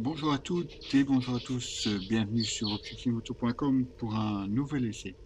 Bonjour à toutes et bonjour à tous, bienvenue sur objectiveauto.com pour un nouvel essai.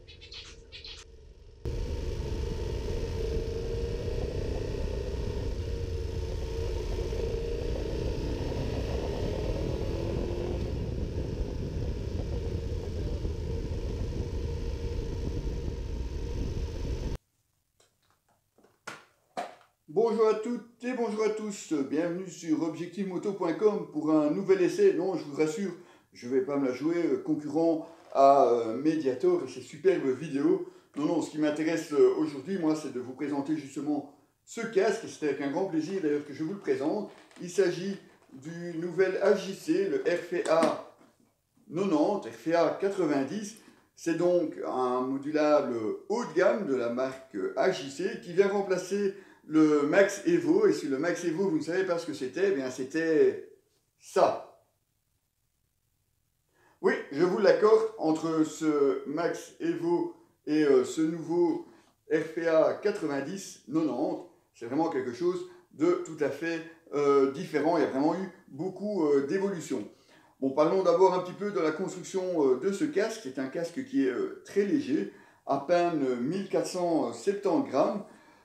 Bonjour à toutes et bonjour à tous, bienvenue sur objectivemoto.com pour un nouvel essai. Non, je vous rassure, je ne vais pas me la jouer concurrent à Mediator et ses superbes vidéos. Non, non, ce qui m'intéresse aujourd'hui, moi, c'est de vous présenter justement ce casque. C'est avec un grand plaisir d'ailleurs que je vous le présente. Il s'agit du nouvel AJC, le RFA 90, RFA 90. C'est donc un modulable haut de gamme de la marque AJC qui vient remplacer le Max Evo. Et si le Max Evo, vous ne savez pas ce que c'était, eh bien c'était ça. Oui, je vous l'accorde, entre ce Max Evo et ce nouveau RFA 90, c'est vraiment quelque chose de tout à fait différent. Il y a vraiment eu beaucoup d'évolution. Bon, parlons d'abord un petit peu de la construction de ce casque. C'est un casque qui est très léger, à peine 1470 grammes.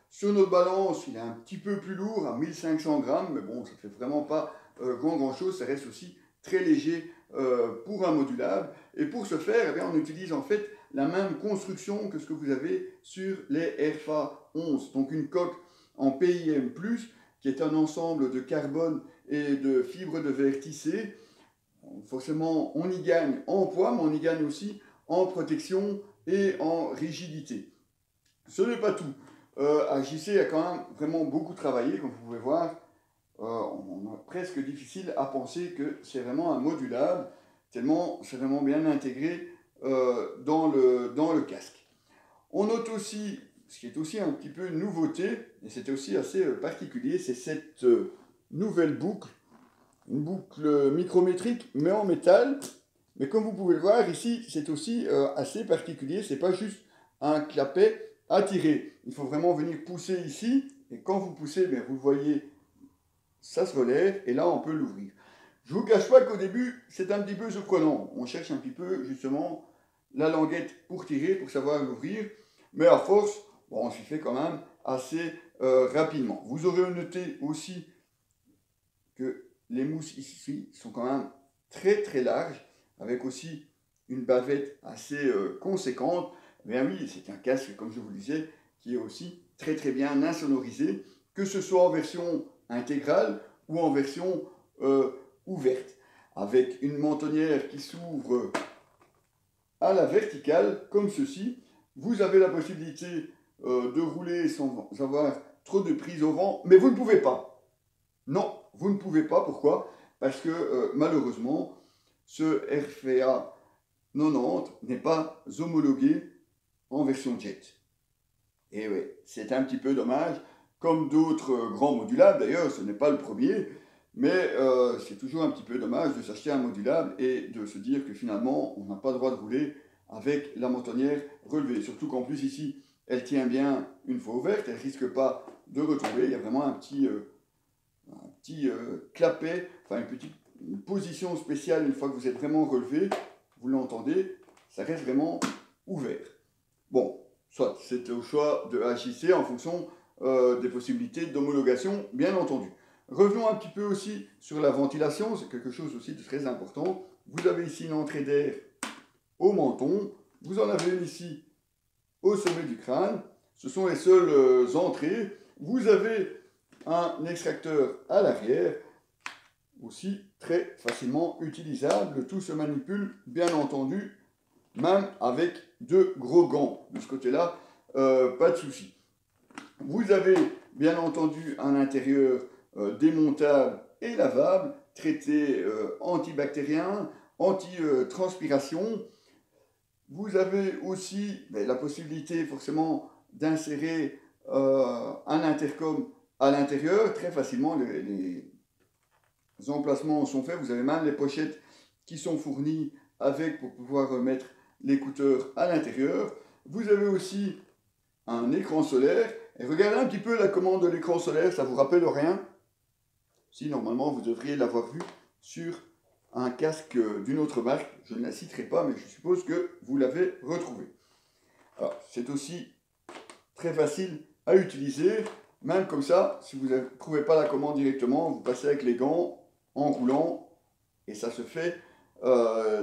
Sur notre balance, il est un petit peu plus lourd, à 1500 grammes, mais bon, ça ne fait vraiment pas grand chose. Ça reste aussi très léger pour un modulable. Et pour ce faire, eh bien, on utilise en fait la même construction que ce que vous avez sur les RFA 11. Donc une coque en PIM+, qui est un ensemble de carbone et de fibres de verre tissées. Forcément, on y gagne en poids, mais on y gagne aussi en protection et en rigidité. Ce n'est pas tout. AJC a quand même vraiment beaucoup travaillé, comme vous pouvez voir. On a presque difficile à penser que c'est vraiment un modulable, tellement c'est vraiment bien intégré dans le casque. On note aussi, ce qui est aussi un petit peu une nouveauté, et c'est aussi assez particulier, c'est cette nouvelle boucle, une boucle micrométrique, mais en métal. Mais comme vous pouvez le voir ici, c'est aussi assez particulier, c'est pas juste un clapet à tirer. Il faut vraiment venir pousser ici, et quand vous poussez, bien, vous le voyez, ça se relève, et là on peut l'ouvrir. Je ne vous cache pas qu'au début, c'est un petit peu surprenant. On cherche un petit peu, justement, la languette pour tirer, pour savoir l'ouvrir. Mais à force, bon, on s'y fait quand même assez rapidement. Vous aurez noté aussi que les mousses ici sont quand même très très larges, avec aussi une bavette assez conséquente. Mais oui, c'est un casque, comme je vous le disais, qui est aussi très très bien insonorisé, que ce soit en version intégrale ou en version ouverte, avec une mentonnière qui s'ouvre à la verticale, comme ceci. Vous avez la possibilité de rouler sans avoir trop de prise au vent, mais vous ne pouvez pas. Non, vous ne pouvez pas. Pourquoi? Parce que malheureusement, ce RFA 90 n'est pas homologué en version jet. Et oui, c'est un petit peu dommage. Comme d'autres grands modulables, d'ailleurs, ce n'est pas le premier, mais c'est toujours un petit peu dommage de s'acheter un modulable et de se dire que finalement, on n'a pas le droit de rouler avec la mentonnière relevée. Surtout qu'en plus ici, elle tient bien une fois ouverte, elle ne risque pas de retomber. Il y a vraiment un petit clapet, enfin une position spéciale une fois que vous êtes vraiment relevé, vous l'entendez, ça reste vraiment ouvert. Bon, soit c'est au choix de HIC en fonction des possibilités d'homologation, bien entendu. Revenons un petit peu aussi sur la ventilation, c'est quelque chose aussi de très important. Vous avez ici une entrée d'air au menton, vous en avez une ici au sommet du crâne, ce sont les seules entrées. Vous avez un extracteur à l'arrière, aussi très facilement utilisable. Tout se manipule, bien entendu, même avec de gros gants. De ce côté-là, pas de souci. Vous avez bien entendu un intérieur démontable et lavable, traité antibactérien, anti-transpiration. Vous avez aussi la possibilité forcément d'insérer un intercom à l'intérieur. Très facilement, les emplacements sont faits. Vous avez même les pochettes qui sont fournies avec pour pouvoir mettre l'écouteur à l'intérieur. Vous avez aussi un écran solaire. Et regardez un petit peu la commande de l'écran solaire, ça vous rappelle rien? Si, normalement, vous devriez l'avoir vu sur un casque d'une autre marque, je ne la citerai pas, mais je suppose que vous l'avez retrouvé. Alors, c'est aussi très facile à utiliser, même comme ça, si vous ne trouvez pas la commande directement, vous passez avec les gants en roulant, et ça se fait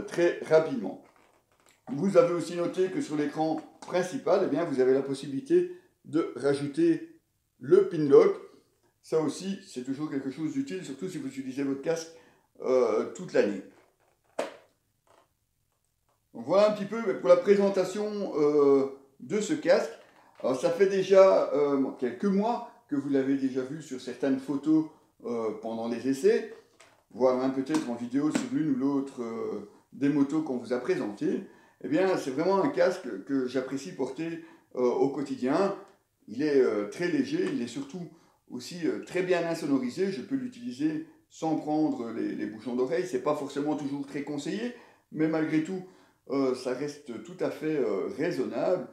très rapidement. Vous avez aussi noté que sur l'écran principal, eh bien, vous avez la possibilité de rajouter le pin lock. Ça aussi, c'est toujours quelque chose d'utile, surtout si vous utilisez votre casque toute l'année. Donc voilà un petit peu pour la présentation de ce casque. Alors ça fait déjà quelques mois que vous l'avez déjà vu sur certaines photos pendant les essais, voire même peut-être en vidéo sur l'une ou l'autre des motos qu'on vous a présentées. Eh bien, c'est vraiment un casque que j'apprécie porter au quotidien. Il est très léger, il est surtout aussi très bien insonorisé. Je peux l'utiliser sans prendre les bouchons d'oreille. C'est pas forcément toujours très conseillé, mais malgré tout, ça reste tout à fait raisonnable.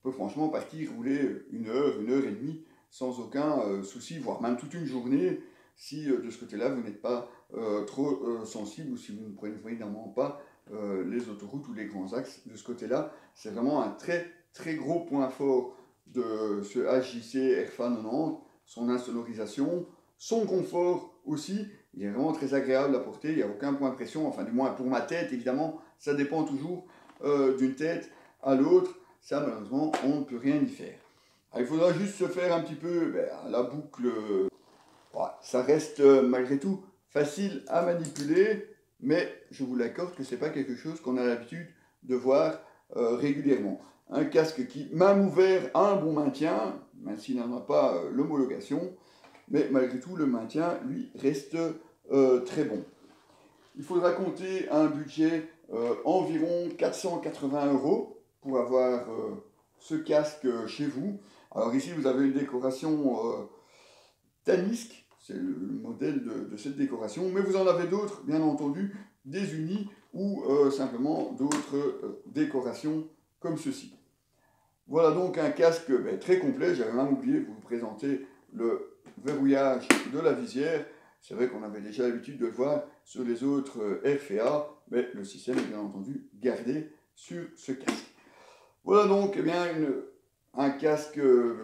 On peut franchement partir rouler une heure et demie sans aucun souci, voire même toute une journée, si de ce côté-là vous n'êtes pas trop sensible ou si vous ne prenez évidemment pas les autoroutes ou les grands axes de ce côté-là. C'est vraiment un très gros point fort de ce HJC RFA 90, son insonorisation, son confort aussi. Il est vraiment très agréable à porter, il n'y a aucun point de pression, enfin du moins pour ma tête évidemment, ça dépend toujours d'une tête à l'autre, ça malheureusement on ne peut rien y faire. Alors, il faudra juste se faire un petit peu la boucle, ça reste malgré tout facile à manipuler, mais je vous l'accorde que ce n'est pas quelque chose qu'on a l'habitude de voir régulièrement. Un casque qui, même ouvert, a un bon maintien, même s'il n'en a pas l'homologation, mais malgré tout, le maintien, lui, reste très bon. Il faudra compter un budget environ 480 € pour avoir ce casque chez vous. Alors ici, vous avez une décoration Tanisk, c'est le modèle de cette décoration, mais vous en avez d'autres, bien entendu, des unis ou simplement d'autres décorations comme ceci. Voilà donc un casque très complet. J'avais même oublié de vous présenter le verrouillage de la visière. C'est vrai qu'on avait déjà l'habitude de le voir sur les autres RFA, mais le système est bien entendu gardé sur ce casque. Voilà donc un casque,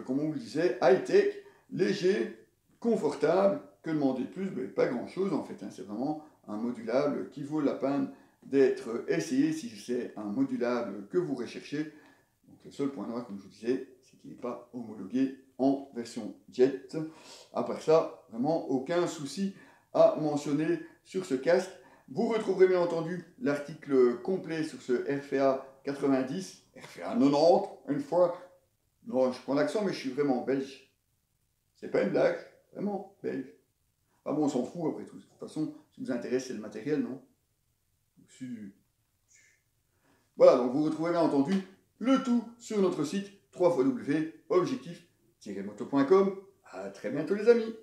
comme on vous le disait, high-tech, léger, confortable. Que demander de plus? Pas grand-chose en fait, hein. C'est vraiment un modulable qui vaut la peine d'être essayé si c'est un modulable que vous recherchez. Donc le seul point noir, comme je vous disais, c'est qu'il n'est pas homologué en version jet. À part ça, vraiment aucun souci à mentionner sur ce casque. Vous retrouverez bien entendu l'article complet sur ce RFA 90, RFA 90, une fois. Non, je prends l'accent, mais je suis vraiment belge. C'est pas une blague, vraiment belge. Ah bon, on s'en fout après tout. De toute façon, ce qui nous intéresse, c'est le matériel, non? Voilà, donc vous retrouvez bien entendu le tout sur notre site www.objectif-moto.com. À très bientôt les amis.